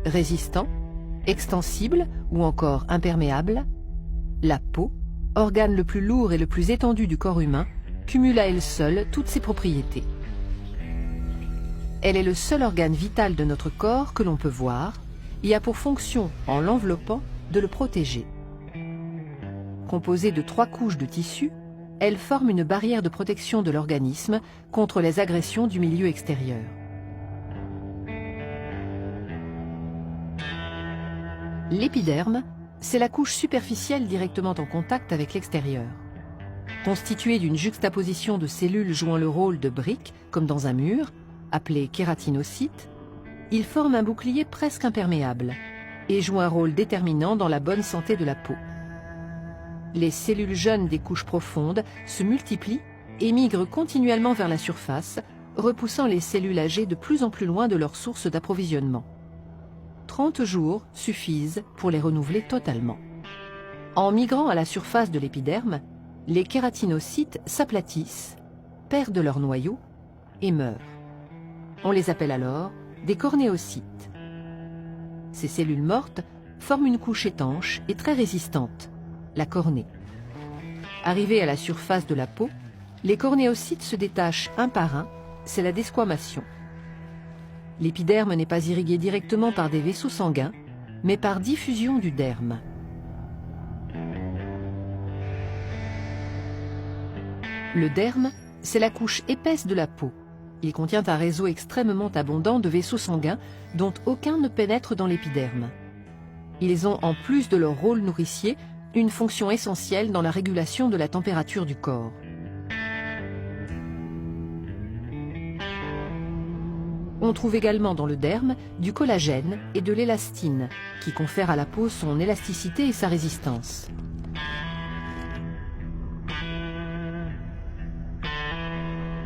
Résistant, extensible ou encore imperméable, la peau, organe le plus lourd et le plus étendu du corps humain, cumule à elle seule toutes ses propriétés. Elle est le seul organe vital de notre corps que l'on peut voir et a pour fonction, en l'enveloppant, de le protéger. Composée de 3 couches de tissu, elle forme une barrière de protection de l'organisme contre les agressions du milieu extérieur. L'épiderme, c'est la couche superficielle directement en contact avec l'extérieur. Constituée d'une juxtaposition de cellules jouant le rôle de briques, comme dans un mur, appelé kératinocyte, il forme un bouclier presque imperméable et joue un rôle déterminant dans la bonne santé de la peau. Les cellules jeunes des couches profondes se multiplient et migrent continuellement vers la surface, repoussant les cellules âgées de plus en plus loin de leur source d'approvisionnement. 30 jours suffisent pour les renouveler totalement. En migrant à la surface de l'épiderme, les kératinocytes s'aplatissent, perdent leur noyau et meurent. On les appelle alors des cornéocytes. Ces cellules mortes forment une couche étanche et très résistante, la cornée. Arrivés à la surface de la peau, les cornéocytes se détachent un par un, c'est la desquamation. L'épiderme n'est pas irrigué directement par des vaisseaux sanguins, mais par diffusion du derme. Le derme, c'est la couche épaisse de la peau. Il contient un réseau extrêmement abondant de vaisseaux sanguins dont aucun ne pénètre dans l'épiderme. Ils ont, en plus de leur rôle nourricier, une fonction essentielle dans la régulation de la température du corps. On trouve également dans le derme du collagène et de l'élastine, qui confèrent à la peau son élasticité et sa résistance.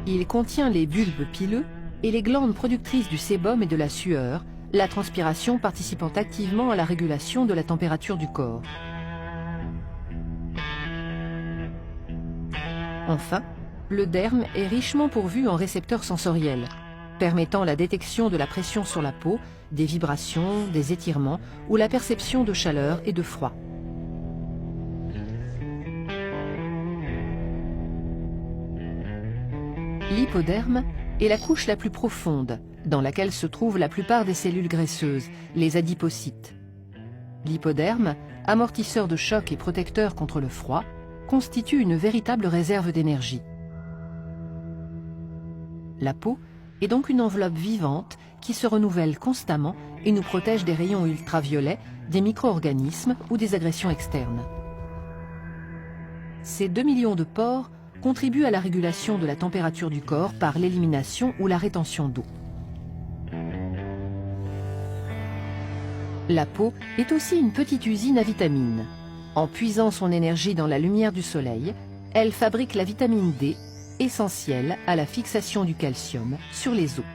Il contient les bulbes pileux et les glandes productrices du sébum et de la sueur, la transpiration participant activement à la régulation de la température du corps. Enfin, le derme est richement pourvu en récepteurs sensoriels, permettant la détection de la pression sur la peau, des vibrations, des étirements ou la perception de chaleur et de froid. L'hypoderme est la couche la plus profonde, dans laquelle se trouvent la plupart des cellules graisseuses, les adipocytes. L'hypoderme, amortisseur de choc et protecteur contre le froid, constitue une véritable réserve d'énergie. La peau est donc une enveloppe vivante qui se renouvelle constamment et nous protège des rayons ultraviolets, des micro-organismes ou des agressions externes. Ces 2 millions de pores contribuent à la régulation de la température du corps par l'élimination ou la rétention d'eau. La peau est aussi une petite usine à vitamines. En puisant son énergie dans la lumière du soleil, elle fabrique la vitamine D, essentielle à la fixation du calcium sur les os.